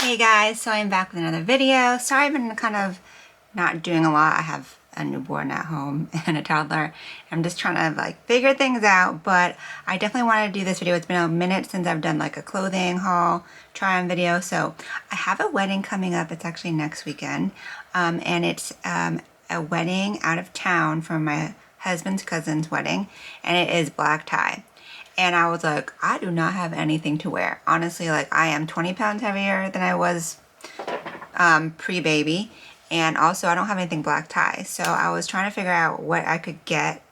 Hey guys, so I'm back with another video. Sorry I've been kind of not doing a lot. I have a newborn at home and a toddler. I'm just trying to like figure things out, but I definitely wanted to do this video. It's been a minute since I've done like a clothing haul, try on video. So I have a wedding coming up. It's actually next weekend. And it's a wedding out of town for my husband's cousin's wedding, and it is black tie. And I was like, I do not have anything to wear. Honestly, like I am 20 pounds heavier than I was pre-baby. And also I don't have anything black tie. So I was trying to figure out what I could get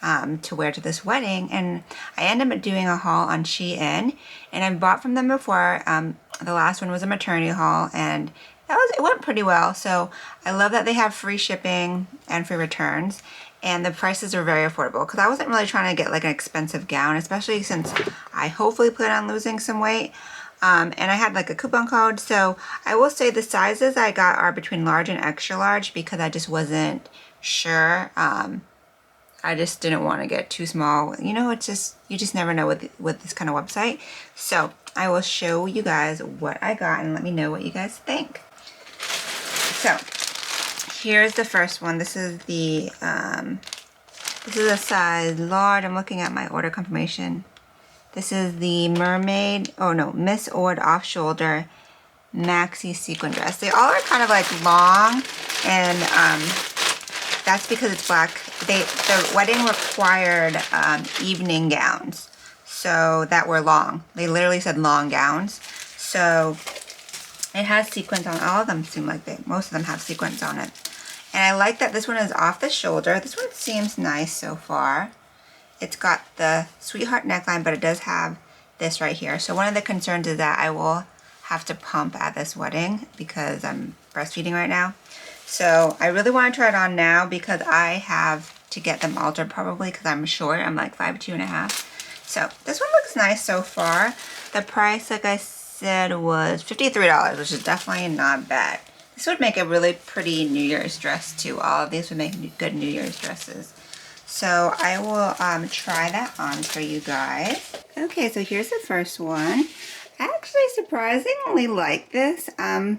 to wear to this wedding. And I ended up doing a haul on SHEIN. And I've bought from them before. The last one was a maternity haul, and it went pretty well. So I love that they have free shipping and free returns. And the prices are very affordable because I wasn't really trying to get like an expensive gown, especially since I hopefully plan on losing some weight. And I had like a coupon code. So I will say the sizes I got are between large and extra large because I just wasn't sure. I just didn't want to get too small. You know, it's just, you just never know with this kind of website. So I will show you guys what I got and let me know what you guys think. So here's the first one. This is the this is a size large. I'm looking at my order confirmation. This is the mermaid, oh no, Miss Ord off shoulder maxi sequin dress. They all are kind of like long, and that's because it's black. The wedding required evening gowns, so that were long. They literally said long gowns. So it has sequins on. All of them seem like most of them have sequins on it. And I like that this one is off the shoulder. This one seems nice so far. It's got the sweetheart neckline, but it does have this right here. So one of the concerns is that I will have to pump at this wedding because I'm breastfeeding right now. So I really want to try it on now because I have to get them altered probably because I'm short. I'm like 5'2½". So this one looks nice so far. The price, like I said, was $53, which is definitely not bad. This would make a really pretty New Year's dress too. All of these would make good New Year's dresses. So I will try that on for you guys. Okay, so here's the first one. I actually surprisingly like this. I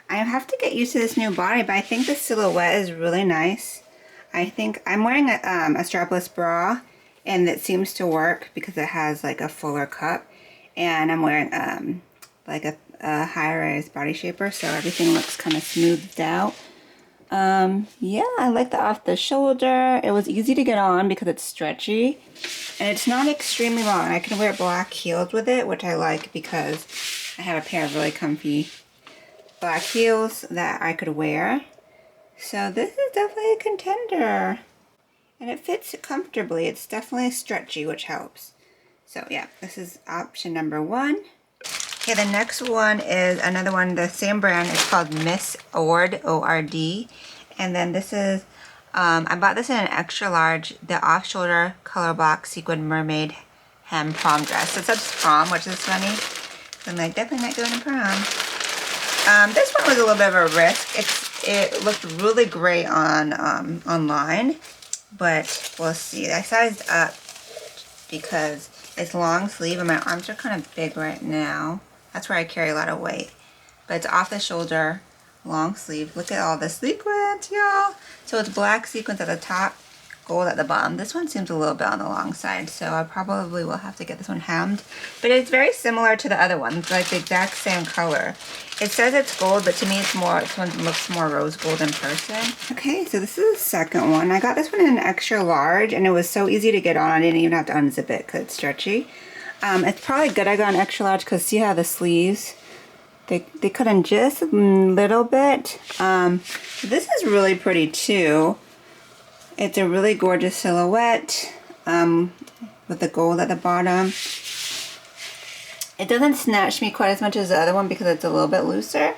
have to get used to this new body, but I think the silhouette is really nice. I think I'm wearing a strapless bra, and it seems to work because it has like a fuller cup. And I'm wearing like a high-rise body shaper, so everything looks kind of smoothed out. Yeah, I like the off the shoulder. It was easy to get on because it's stretchy, and it's not extremely long. I can wear black heels with it, which I like because I have a pair of really comfy black heels that I could wear. So this is definitely a contender, and it fits comfortably. It's definitely stretchy, which helps. So yeah, this is option number one. Okay, the next one is another one, the same brand. It's called Miss Ord, O-R-D. And then this is, I bought this in an extra large, the off-shoulder color block sequin mermaid hem prom dress. It says prom, which is funny. I'm like, definitely not going to prom. This one was a little bit of a risk. It looked really great on online, but we'll see. I sized up because it's long sleeve and my arms are kind of big right now. That's where I carry a lot of weight. But it's off the shoulder, long sleeve. Look at all the sequins, y'all. So it's black sequins at the top, gold at the bottom. This one seems a little bit on the long side, so I probably will have to get this one hemmed. But it's very similar to the other one. It's like the exact same color. It says it's gold, but to me it's more, this one looks more rose gold in person. Okay, so this is the second one. I got this one in an extra large, and it was so easy to get on. I didn't even have to unzip it because it's stretchy. It's probably good I got an extra large because see how the sleeves, they cut in just a little bit. This is really pretty too. It's a really gorgeous silhouette with the gold at the bottom. It doesn't snatch me quite as much as the other one because it's a little bit looser,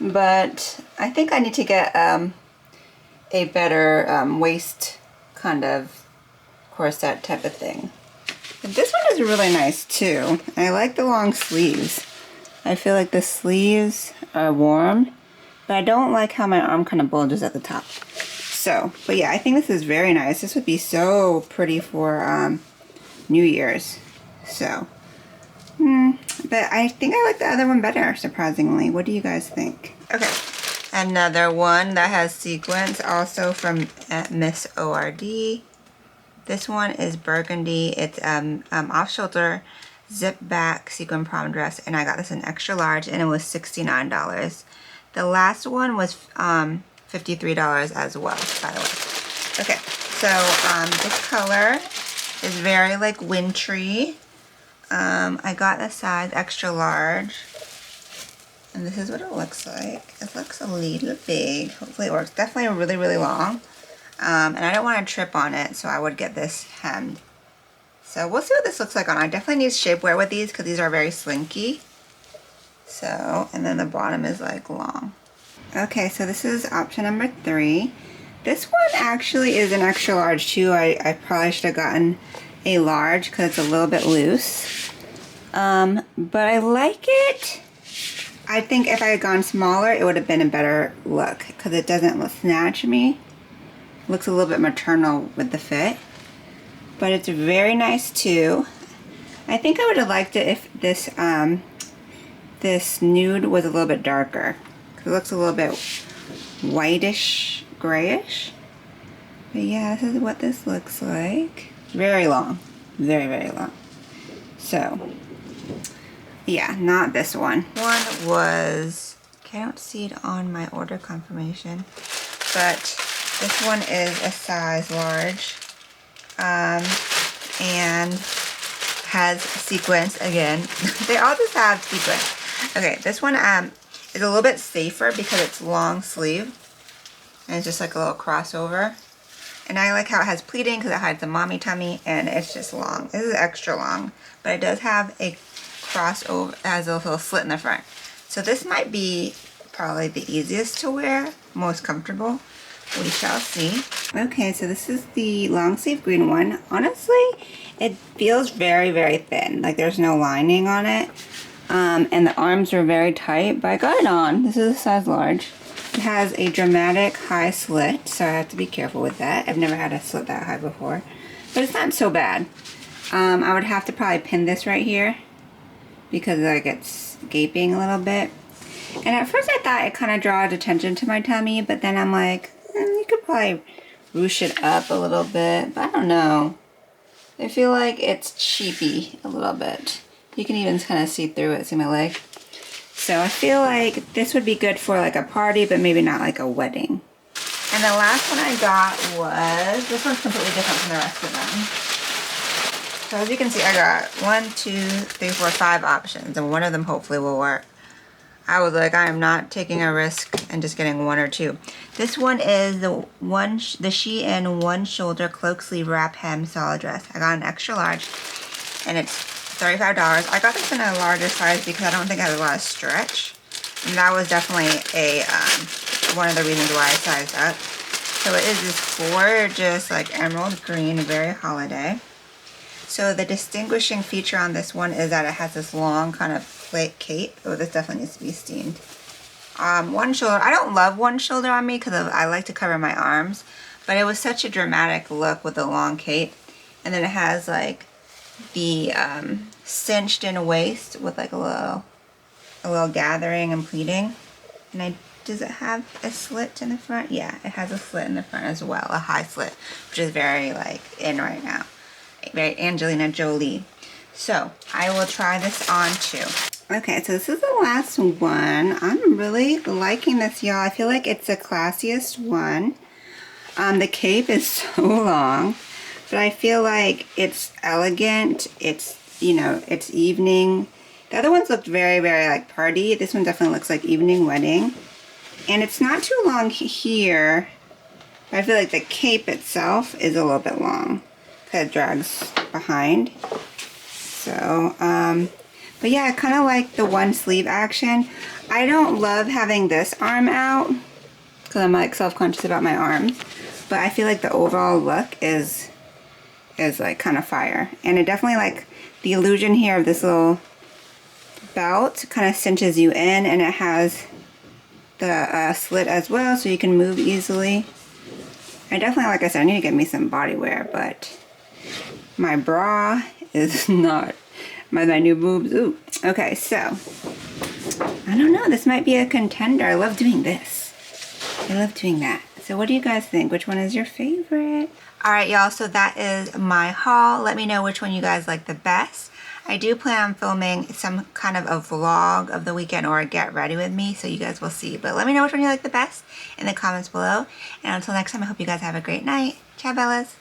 but I think I need to get a better waist kind of corset type of thing. But this one is really nice too. I like the long sleeves. I feel like the sleeves are warm, but I don't like how my arm kind of bulges at the top. So, but yeah, I think this is very nice. This would be so pretty for New Year's. So But I think I like the other one better, surprisingly. What do you guys think? Okay, another one that has sequins, also from Miss ORD. This one is Burgundy. It's off-shoulder zip back sequin prom dress, and I got this in extra large, and it was $69. The last one was $53 as well, by the way. Okay, so this color is very like wintry. I got the size extra large, and this is what it looks like. It looks a little big. Hopefully it works. Definitely really, really long. And I don't want to trip on it, so I would get this hemmed. So we'll see what this looks like on. I definitely need shapewear with these because these are very slinky. So, and then the bottom is like long. Okay, so this is option number 3. This one actually is an extra large too. I probably should have gotten a large because it's a little bit loose. But I like it. I think if I had gone smaller, it would have been a better look because it doesn't snatch me. Looks a little bit maternal with the fit. But it's very nice too. I think I would have liked it if this this nude was a little bit darker. It looks a little bit whitish, grayish. But yeah, this is what this looks like. Very long. Very, very long. So, yeah, not this one. One was, okay, I don't see it on my order confirmation, but this one is a size large. And has sequins again. They all just have sequins. Okay, this one is a little bit safer because it's long sleeve. And it's just like a little crossover. And I like how it has pleating because it hides the mommy tummy, and it's just long. This is extra long, but it does have a crossover, has a little slit in the front. So this might be probably the easiest to wear, most comfortable. We shall see. Okay, so this is the long sleeve green one. Honestly, it feels very, very thin. Like there's no lining on it. And the arms are very tight, but I got it on. This is a size large. It has a dramatic high slit, so I have to be careful with that. I've never had a slit that high before, but it's not so bad. I would have to probably pin this right here because like it's gaping a little bit. And at first I thought it kind of draws attention to my tummy, but then I'm like, you could probably ruche it up a little bit, but I don't know. I feel like it's cheapy a little bit. You can even kind of see through it, see my leg. So I feel like this would be good for like a party, but maybe not like a wedding. And the last one I got was, this one's completely different from the rest of them. So as you can see, I got 1, 2, 3, 4, 5 options, and one of them hopefully will work. I was like, I am not taking a risk and just getting 1 or 2. This one is the SHEIN one shoulder cloak sleeve wrap hem solid dress. I got an extra large, and it's $35. I got this in a larger size because I don't think I have a lot of stretch. And that was definitely a one of the reasons why I sized up. So it is this gorgeous like emerald green, very holiday. So the distinguishing feature on this one is that it has this long kind of plate cape. Oh, this definitely needs to be steamed. One shoulder. I don't love one shoulder on me because I like to cover my arms, but it was such a dramatic look with the long cape. And then it has like the cinched in waist with like a little gathering and pleating. And does it have a slit in the front? Yeah, it has a slit in the front as well, a high slit, which is very like in right now, very Angelina Jolie. So I will try this on too. Okay, so this is the last one. I'm really liking this, y'all. I feel like it's the classiest one. The cape is so long, but I feel like it's elegant. It's, you know, it's evening. The other ones looked very, very like party. This one definitely looks like evening wedding. And it's not too long here. I feel like the cape itself is a little bit long. It drags behind. So, but yeah, I kind of like the one sleeve action. I don't love having this arm out because I'm like self-conscious about my arms. But I feel like the overall look is like kind of fire. And it definitely like the illusion here of this little belt kind of cinches you in, and it has the slit as well so you can move easily. I definitely, like I said, I need to get me some body wear, but my bra is not my new boobs. Ooh. Okay, so I don't know. This might be a contender. I love doing this. I love doing that. So what do you guys think? Which one is your favorite? All right, y'all. So that is my haul. Let me know which one you guys like the best. I do plan on filming some kind of a vlog of the weekend or a get ready with me, so you guys will see. But let me know which one you like the best in the comments below. And until next time, I hope you guys have a great night. Ciao, Bellas.